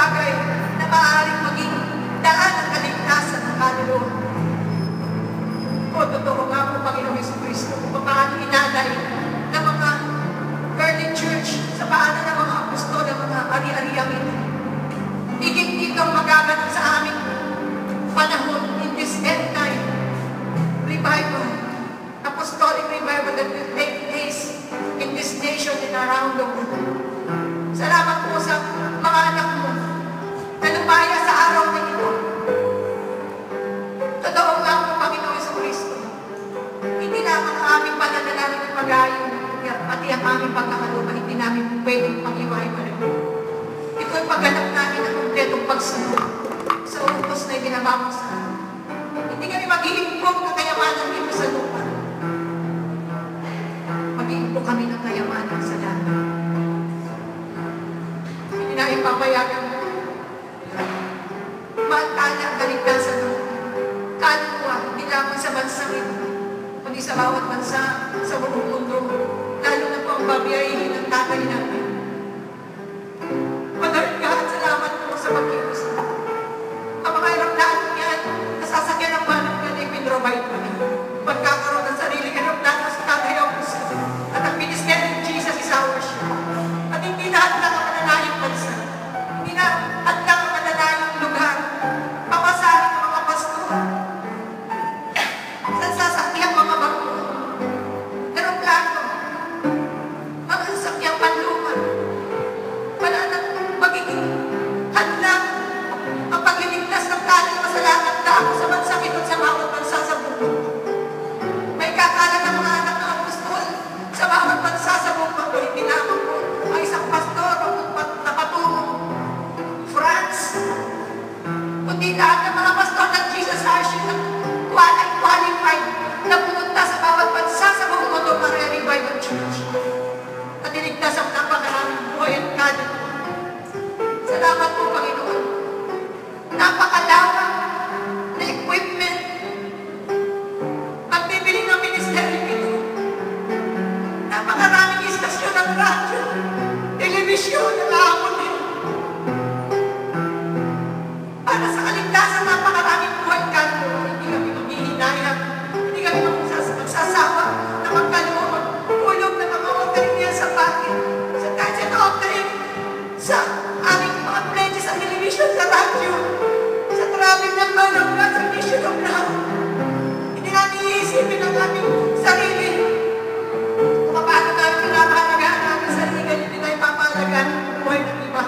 bagay na maaaring maging daan ng kaligtasan ng kaluluwa. O, totoo nga po, Panginoong Jesucristo, kung paano inalay ng mga early church, sa paanan ng mga apostol, ng mga ari-ariang ito. Higit dito ang magaganap sa aming panahon in this end time revival, apostolic revival that will take place in this nation and around the world. Salamat po sa mga anak mo na lumaya sa araw na ito. Totoo nga po, Panginoong Jesucristo, hindi lamang ang aming pananalamin at pag-ayon, pati ang aming pagkakaluma, hindi namin pwedeng pag-iwa-iwalay. Ito ay pagganap namin ng kumpletong pagsunod sa utos na ibinabamo sa amin. Hindi kami mag-iimpong ng kayamanan dito sa lupa. Mag-iimpong kami ng kayamanan sa langit. Hindi na ipapayagan mo. Maantala ang kaligtasan ng kaluluwa, hindi lamang sa bansang ito, kundi sa bawat bansa, sa buong mundo, lalo na po ang babiyahin ng tatay natin. Padalit ka at salamat po sa pagkilos. Ang mga aeroplano niyan, nasasakyan ng manang yan ay pinrovide pa niya. Pagkakaroon ng sariling aeroplano sa Tatay Augusto. At ang ministry ng Jesus is ours. At hindi na handa ang mananayang bansa. Hindi na handa ang mananayang lugar. Papasahin ng mga pastor. Sasakyan mga barko. Aeroplano. Mga sasakyang panluma. Wala na magiging handa ang pagliligtas ng talang masalamat na ako sa bansang ito at sa bawat bansa sa mundo. May kakalan ng mga anak ng apostol sa bawat bansa sa buong mundo. Hindi lamang po ang isang pastor o napatulong France, kundi lahat ng mga pastor ng Jesus Archie na qualified na pumunta sa bawat bansa sa buong mundo para revive ang church. At iligtas ang napakaraming buhay at kanan. Salamat po, Panginoon. Napakalawak na equipment ang bibili ng ministeryo ito. Napakaraming istasyon ng radyo, telebisyon, na lahamon din. Para sa kaligtasan, napakaraming buhay kanto. Hindi kami maghihinayang, hindi kami magsasawa na magkaluwa, ulog na mga offering niya sa bakit, sa gadget offering, sa aming mga pledges sa television, sa radyo, sa travel ng manong sa mission of love. Hindi natin iisipin ang aming sarili. Kung paano namin pinapahalagaan ang aming sarili, hindi tayo papahalagaan ang buhay ng iba.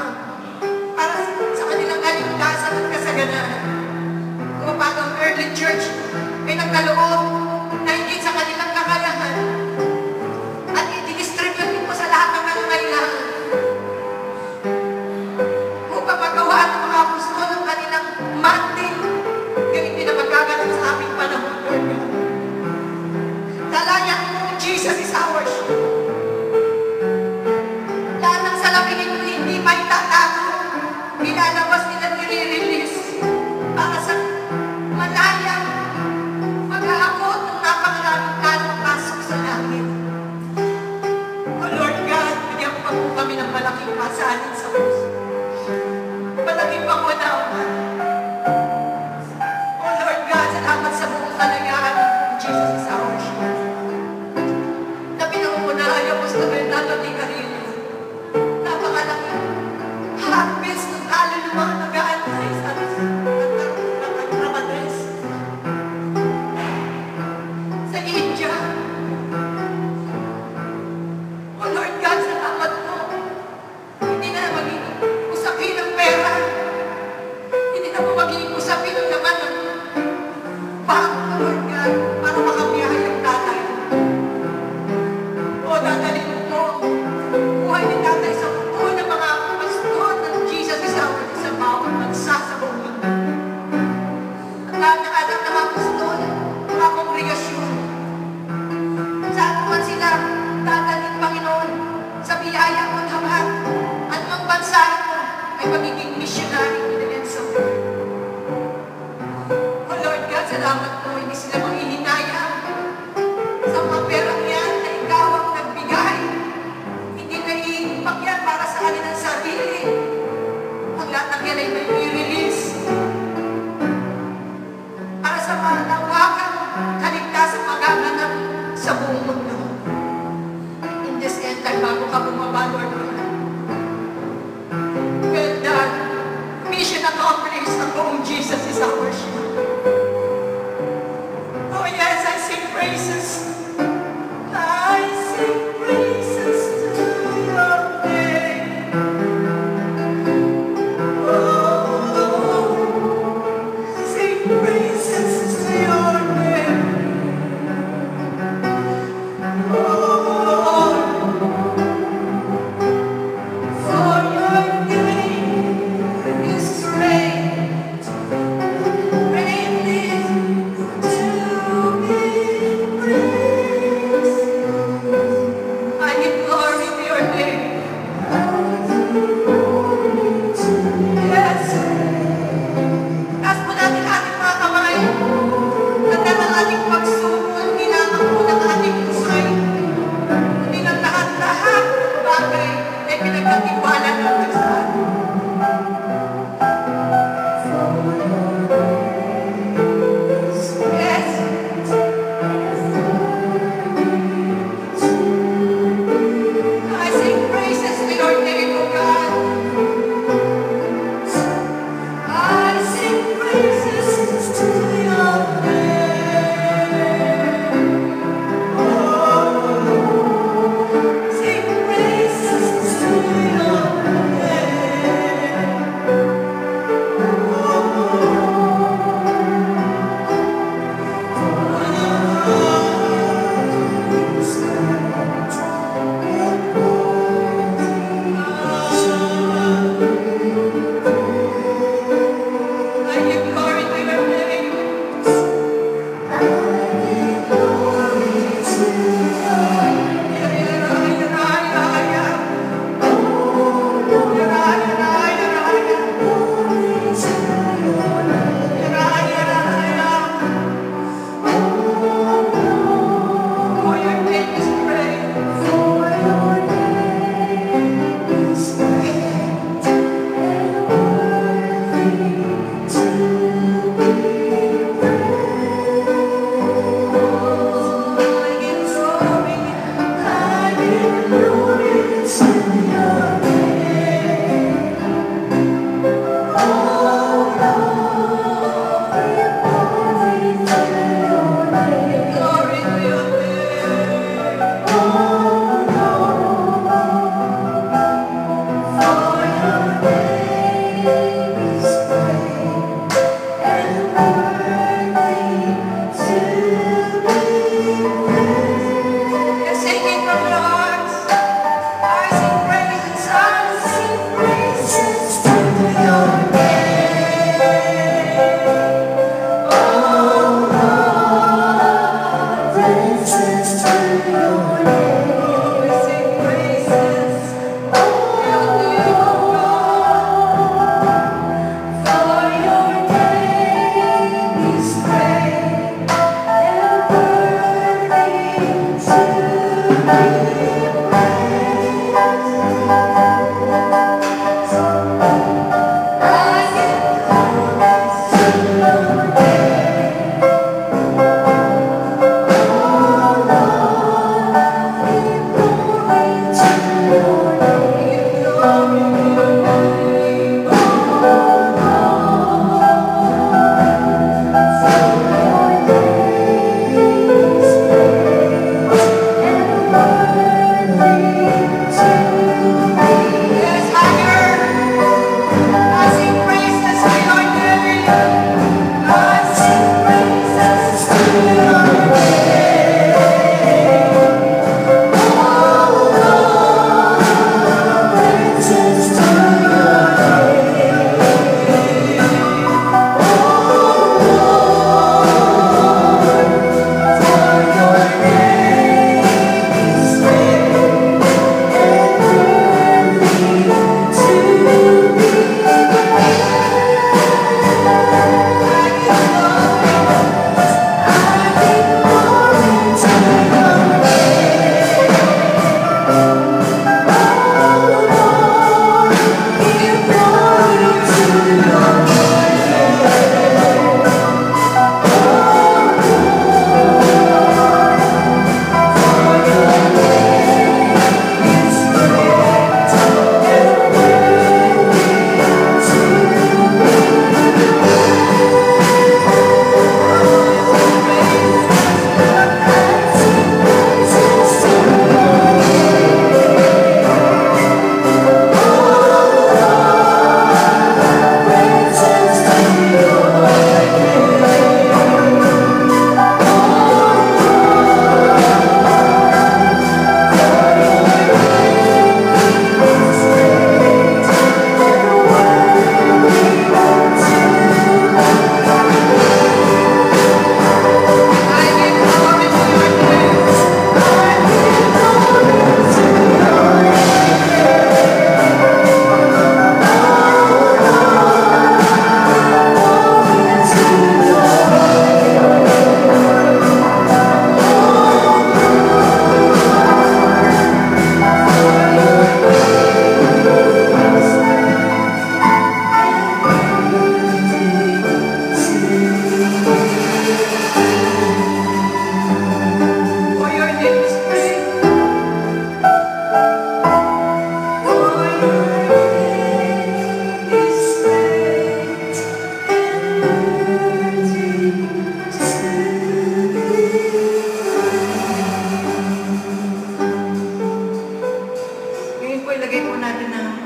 Para sa kanilang kaligtasan at kasaganaan. Kung paano ang early church ay nagkaloob na hindi sa kanilang kakayahan at i-distribute mo sa lahat ng nangangailangan. Upang magawa ng mga apostol ng kanilang mandate, ganit din na magaganap sa aming panahon, Lord God. Dalayan mo, Jesus is ours. Lahat ng salamin ito hindi may tatago, ilalabas nila, nire-release para sa malayang mag-aabot ng napakaraming kalong pasok sa langit. O Lord God, bigyan pa po kami ng malaking pasanin sa puso. Malaking pangunawan. O Lord God, salamat sa buong kalayaan ng Jesus is ours. Na pinangunahan yung Apostol Bernardo Di Carrillo. Napakalaking harvest ng kaluluwa na nag-aantay sa Ramadres. Sa India. O Lord God, salamat po. Hindi na magiging usapin ng pera. Hindi na po magiging usapin ng naman ng bangko, Lord God, para makamiyay. ay pinagkatiwala natin sa atin. Yes. I sing praises to your name, O God. I sing praises to your name. Oh, sing praises to your name.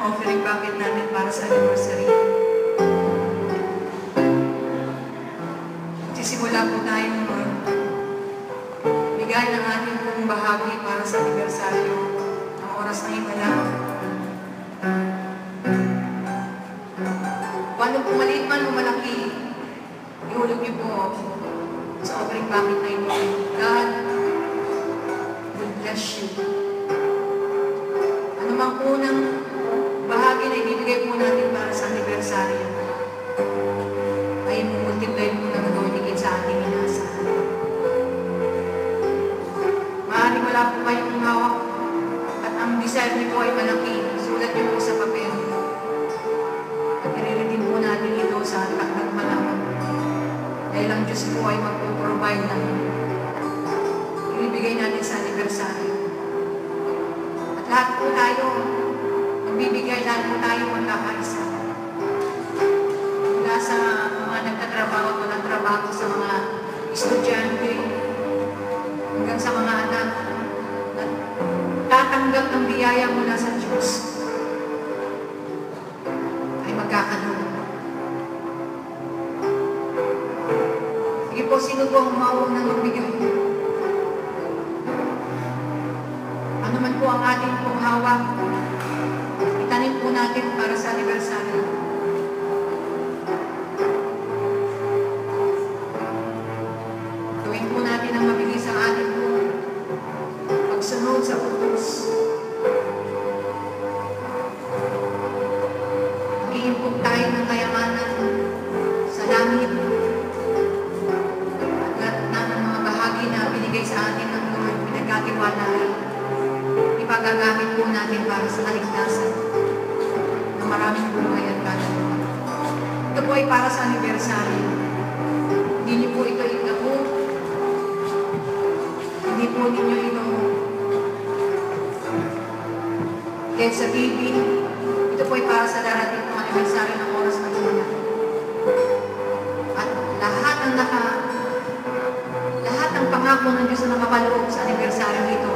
offering bucket natin para sa anniversary. Magsisimula po tayong bigay ng ating pong bahagi para sa anibersaryo ng oras na himala. Paano po maliit man o malaki, ihulog niyo po sa offering bucket na ito. God will bless you. Ano mang unang bahagi na ibibigay po natin para sa anibersaryo ay multiply po na magawin sa ating inasahan. Maaaring wala po kayong hawak at ang desire niyo po ay malaki. Sulat niyo po sa papel. At i-redeem po natin ito sa takdang panahon. Dahil ang Diyos po ay magpo-provide ng ibibigay natin sa anibersaryo. At lahat po tayo magbibigay, lahat po tayo magkakaisa. Mula sa mga nagtatrabaho o nagtrabaho sa mga estudyante hanggang sa mga anak na tatanggap ng biyaya mula sa Diyos ay magkakaroon. Sige po, sino po ang umawag ng magbigay? Ano man po ang ating pong hawak, itanim po natin para sa anibersaryo. Gawin po natin ang mabilis ang ating po pagsunod sa utos. Mag-iimpok tayo ng kayamanan sa langit at lahat ng mga bahagi na binigay sa atin ng Lord, pinagkatiwalaan. Ipagagamit po natin para sa kaligtasan ng maraming buhay at kaluluwa. Ito po ay para sa anibersaryo. Hindi niyo po ito itapo. Hindi po ninyo ito kahit sa TV. Ito po ay para sa darating ng anibersaryo ng oras na himala. At lahat ng pangako ng Diyos na nakapaloob sa anibersaryo ito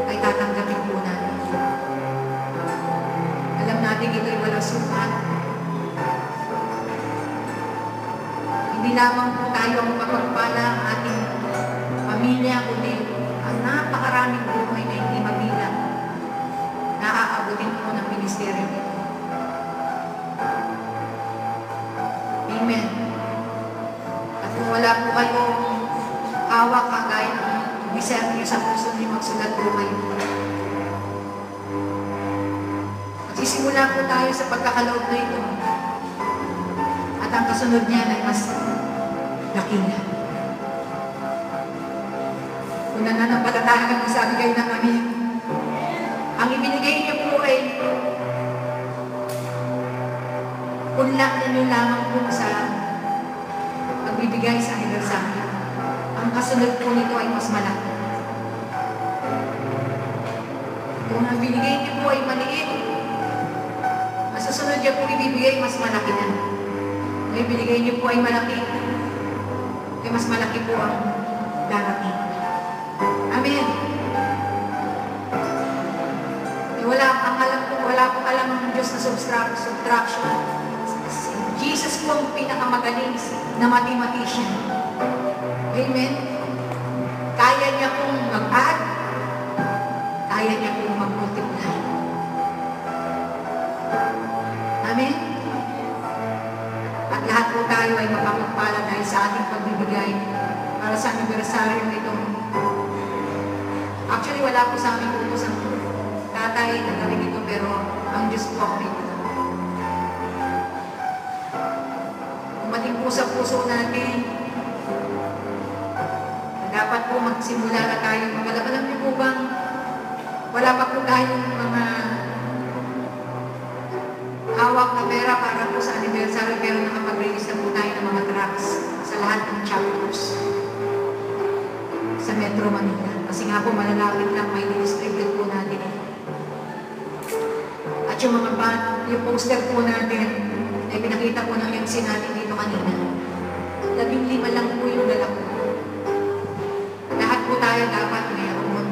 ay tatanggapin po natin. Alam natin ito ay walang sukat. Hindi lamang po tayo ang mapagpala ang ating pamilya, kundi ang napakaraming buhay na hindi mabilang na aabutin po ng ministeryo nito. Amen. At kung wala po kayong hawak kagaya ng desire niyo sa puso niyo, magsulat po kayo. Magsisimula po tayo sa pagkakaloob na ito. At ang kasunod niya ay mas laki na. Kung nananampalataya ka magsabi kayo ng amin, ang ibinigay niyo po ay unlak na niyo lamang po sa pagbibigay sa anibersaryo. Ang kasunod po nito ay mas malaki. Kung ang binigay niyo po ay maliit, ang susunod niyo po ibibigay mas malaki na. Kung ibinigay niyo po ay malaki, ay mas malaki po ang darating. Amen. Wala pong alam ng Diyos na subtraction. Jesus po ang pinakamagaling na mathematician. Amen. Kaya niya pong mag-add, kaya niya pong mag-multiply. Amen. At lahat po tayo ay makapagpala dahil sa ating pagbibigay para sa anibersaryo nito. Actually, wala po sa aming utos ang tatay na gawin ito, pero ang Diyos po ang ito. Umating po sa puso natin, dapat po magsimula na tayo. Alam niyo po bang wala pa po tayong mga hawak na pera para po sa anibersaryo, pero nakapag-release na po tayo ng mga tracts sa lahat ng chapters sa Metro Manila. Kasi nga po malalapit lang, may distribute po natin. At yung mga yung poster po natin, ay pinakita po ng MC natin dito kanina. 15 lang po yung dala ko. Lahat po tayo dapat mayroon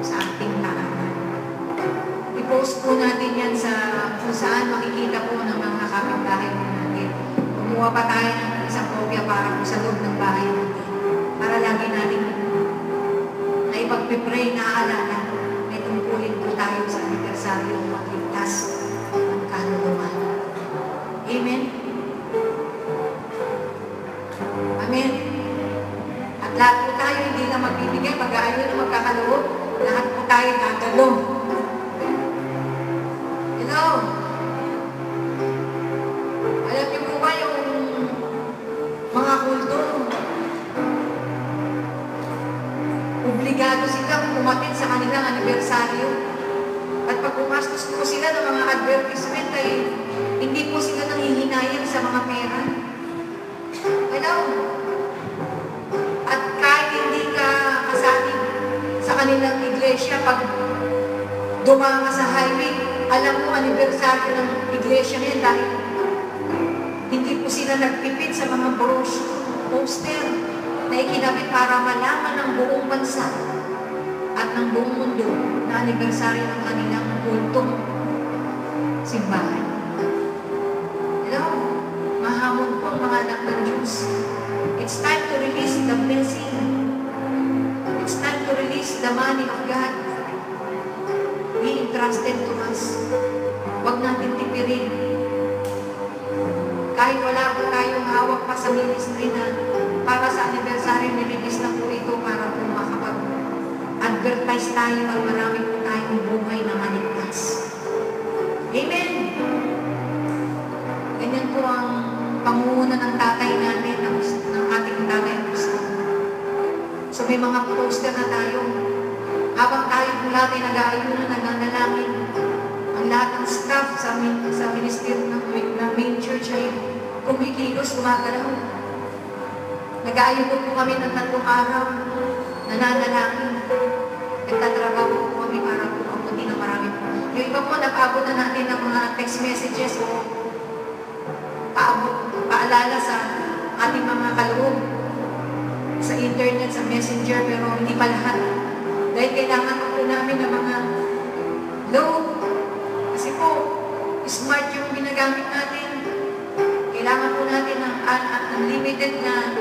sa ating tahanan. I-post po natin yan sa kung saan makikita po ng mga kapitbahay po natin. Kumuha pa tayo ng isang kopya para po sa loob ng bahay natin. Para lagi natin na ipagpipray na alala, may tungkulin po tayo sa anibersaryo ng magligtas ng kaluluwa. Amen? Amen? At lahat po tayo hindi na magbibigay, pag-aayon na magkakaloob, lahat po tayo gagalo. Hello? Alam niyo po ba yung mga kulto? Obligado silang umatin sa kanilang anibersaryo. At pag pumastos po sila ng mga advertisement ay hindi po sila nanghihinayang sa mga pera. Hello? At kahit hindi ka kasali sa kanilang iglesia, pag dumama sa highway, alam mo anibersaryo ng iglesia niyan dahil hindi po sila nagpipit sa mga poster na ikinabit para malaman ng buong bansa at ng buong mundo na anibersaryo ng kanilang kultong simbahan. Hello? Mahamon po mga anak ng Diyos. It's time to release the blessing. It's time to release the money of God. Be entrusted to us. Huwag natin tipirin. Kahit wala po tayong hawak pa sa ministry na para sa anniversary, nilibis na po ito para po makapag-advertise tayo at marami po tayong buhay na maligtas. Amen! Ganyan po ang pangunguna ng tatay natin, ng ating tatay gusto. So may mga poster na tayo. Habang tayo po lahat ay nag-aayunan, nagnanalangin, ang lahat ng staff sa ministry ng main church ay kumikilos, gumagalaw. Nag-aayun po kami ng 3 araw, nananalangin. Nagtatrabaho po kami para po mabuti na marami po. Yung iba po, nag-abot na natin ng mga text messages o paalala sa ating mga kaloob sa internet, sa messenger, pero hindi pa lahat. Dahil kailangan po namin ng mga load. Kasi po, smart yung ginagamit natin. Kailangan po natin ng unlimited na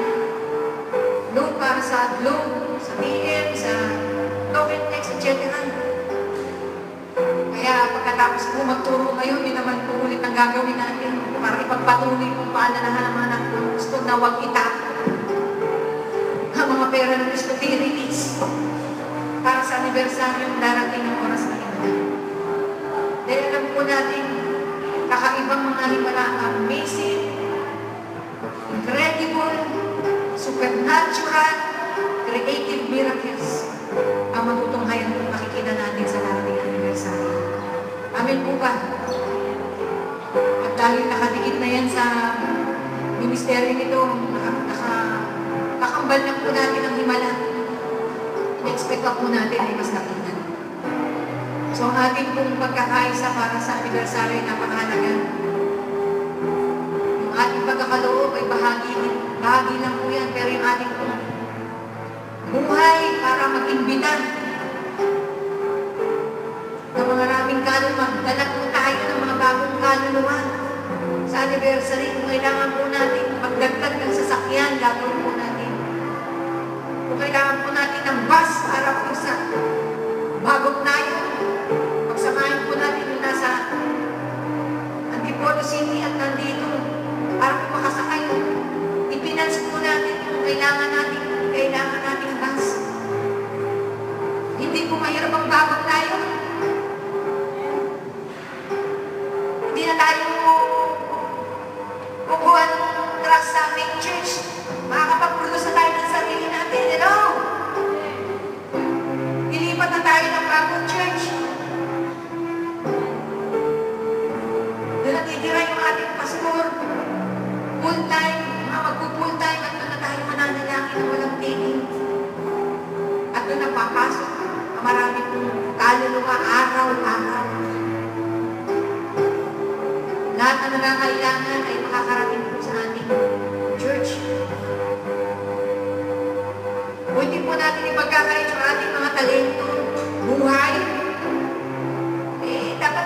load para sa load, sa PM, sa token text, etc. Kaya pagkatapos po magturo kayo, yun naman po ulit ang gagawin natin para ipagpatuloy kung paalalahan ng mga anak po gusto na huwag itap ang mga pera ng gusto i-release para sa anibersaryo ng darating ng oras na ito. Dahil alam po natin, kakaibang mga himala, amazing, incredible, supernatural, creative miracles ang matutunghayan kung makikita natin sa darating anibersaryo. Amen po ba? At dahil nakadikit na yan sa ministeryo nito, kakambal na po natin ang himala. In-expect po natin ay mas nakita. So ang ating pong pagkakaisa para sa anibersaryo ay napakahalaga. Yung ating pagkakaloob ay bahagi lang po yan, pero yung ating pong buhay para mag-imbita ng mga maraming kaluluwa. Dala po tayo ng mga bagong kaluluwa sa anniversary. Kung kailangan po natin magdagdag ng sasakyan, gagawin po natin. Kung kailangan po natin ng bus para po sa bagong tayo, pagsamahin po natin yung nasa Antipolo City at nandito para po makasakay. Ipinans po natin kung kailangan natin bus. Hindi po mahirap ang bagong tayo. Hindi na tayo kukuha ng trust sa main church. Makakapag-produce na tayo ng sarili natin. Hello? Ilipat na tayo ng bagong church. Doon natitira yung ating pastor. Full-time. Magpo-full-time at doon na tayo mananalangin na walang tingin. At doon na papasok ang marami pong kaluluwa araw-araw. Lahat na nangangailangan ay makakarating po sa ating church. Pwede po natin ipagkakait yung ating mga talento, buhay. Dapat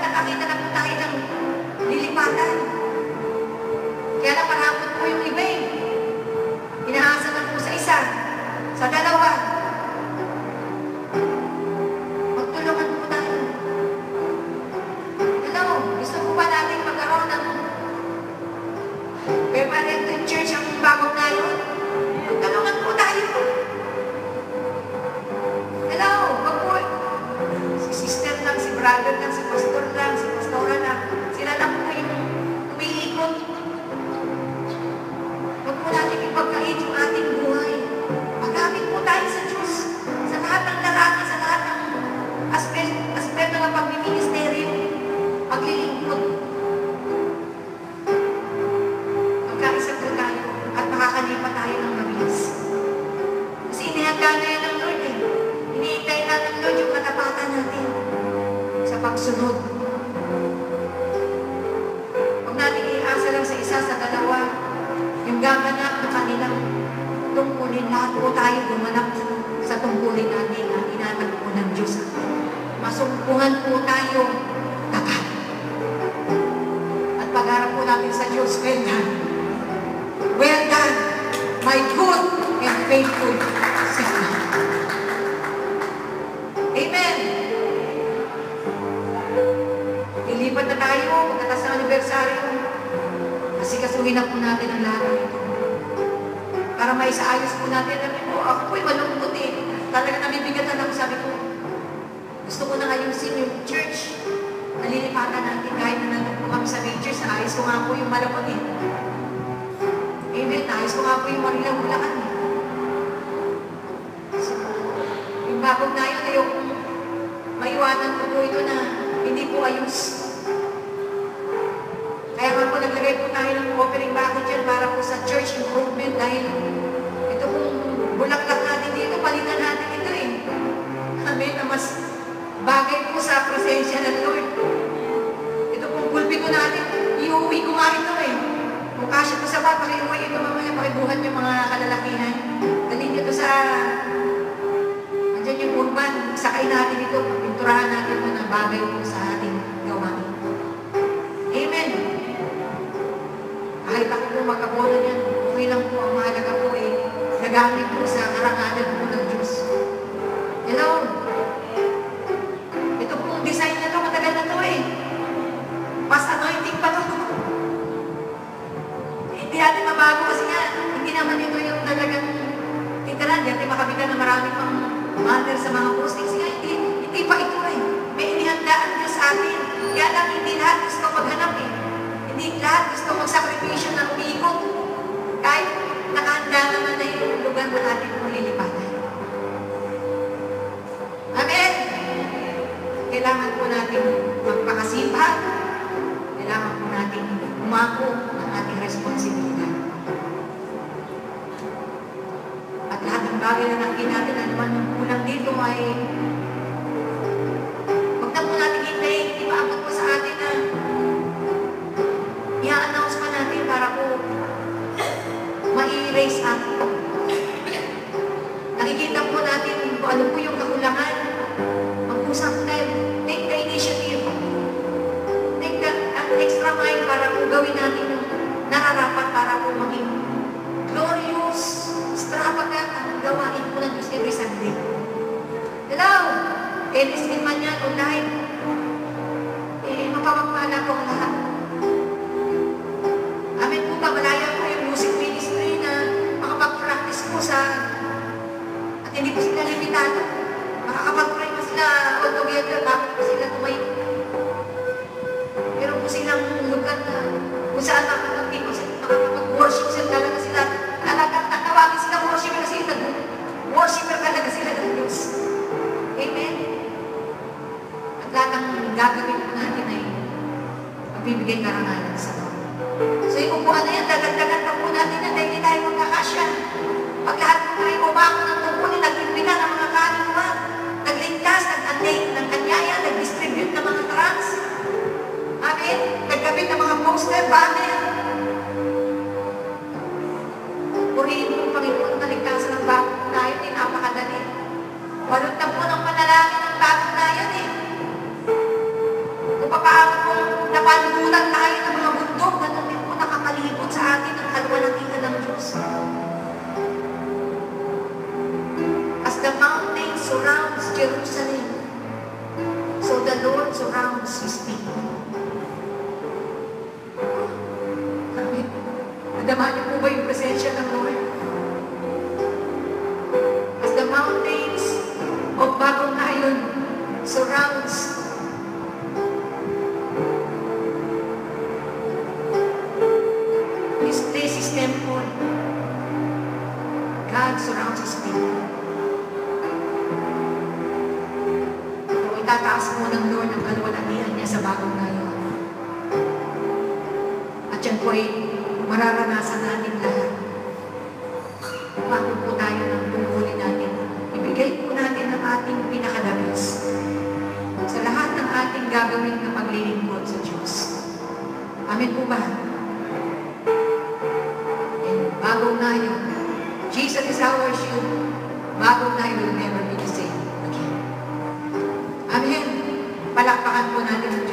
na yan ng Lord eh. Hinihintay na ng Lord yung katapatan natin sa pagsunod. Huwag natin iasa lang sa isa, sa dalawa, yung gaganap na kanilang tungkulin. Lahat po tayo gumanap sa tungkulin natin na inatag po ng Diyos. Masumpungan po tayo tapat. At pag-harap po natin sa Diyos, well done. Well done, my good and faithful servant. Amen. Ilipat na tayo pagkatas ng anibersaryo. Kasi kasuhin na po natin ang lahat ng ito. Para maisaayos po natin. Ako po'y malungkot eh. Talaga nabibigatan ako, sabi ko. Gusto ko na ayusin yung church. Nalilipatan natin kahit na nandun po kami sa majors. Ayos ko nga po yung malapot eh. Amen. Ayos ko nga po yung marilang-ulakan eh. So, yung bagong na yun, ayokong maiwanan ko po ito na hindi po ayos. Kaya nga po naglagay po tayo ng offering bucket dyan para po sa church improvement dahil ito pong bulaklak natin dito, palitan natin ito eh. Amen, na mas bagay po sa presensya ng Lord. Ito pong pulpito natin, iuwi ko nga ito eh. Kung kasya po sa bata, pakiuwi ito mamaya, pakibuhat yung mga kalalakihan. Galing ito sa, andyan yung urban, sakay natin ito, pinturahan natin ito na bagay po sa ating gawain. Amen. Kahit ako po magkabono niyan, okay lang po, ang mahalaga po eh, nagamit po sa karangalan po ng Diyos. Hello? Ito pong design na ito, matagal na ito eh. Mas anointing pa ito. Hindi natin mabago kasi nga, hindi naman ito yung talagang titaran. Hindi natin makabitan na marami pang matter sa mga postings. Nga, hindi pa ito eh. May inihandaan Diyos sa atin. Kaya lang, hindi lahat gusto maghanap eh. Hindi lahat gusto magsakripisyo ng umikot. Kahit nakahanda naman na yung lugar na natin kung lilipatan. Amen? Kailangan po natin magpakasipag. Kailangan po natin umako ng ating responsibilidad. At lahat ng bagay na nakita natin, ano man yung kulang dito ay huwag na po natin hintayin, di maabot po sa atin na i-announce pa natin para po ma-erase natin. Nakikita po natin kung ano po yung kakulangan. Mag-usap tayo, take the initiative. Take the extra mile para po gawin natin yung nararapat para po maging glorious, extravagant ang gawain po ng Diyos every Sunday. Hello! Edisin man yan online. Mapapagpala po ang lahat. Amin po ba, malaya po yung music ministry na makapag-practice po sa at hindi po sila limitado. Makakapag-pray po sila all together, bakit po sila tumayo. Pero po silang lugar na kung saan makakapag-worship sila talaga sila. Tawagin sila worshiper kasi worshiper talaga sila ng Diyos. Amen? At lahat ang gagawin po natin ay magbibigay karangalan sa Lord. So yung upuan na yan, dagdagan pa po natin na dahil tayo magkakasya. Pag lahat po tayo umako ng tungkulin, nagbimbila ng mga kanuma, nagligtas, nag-anyaya, nag-distribute ng mga trans. Amen? Nagkabit ng mga poster, banner. Purihin po, Panginoon, naligtasan ng bagong tayo, di napakadali. Walot na po ng panalangin ng bagong tayo, eh. Kung papaano po napanugutan tayo ng mga bundok, ganun din po nakakalibot sa atin ang kalwalatian ng Diyos. As the mountain surrounds Jerusalem, so the Lord surrounds His people. Amen. Nadama niyo po ba yung presensya ng Lord? As the mountains of Bagong Nayon surrounds this place is temple. God surrounds His people. So, itataas mo ng Lord ang kalwalatian niya sa Bagong Nayon. At yan po ay mararanasan natin lahat. Bago po tayo ng tungkulin natin ating gagawin na paglilingkod sa Diyos. Amen po ba? And bagong na yun, Jesus is our shield. Bagong na yun will never be the same again. Amen. Palakpakan po natin ang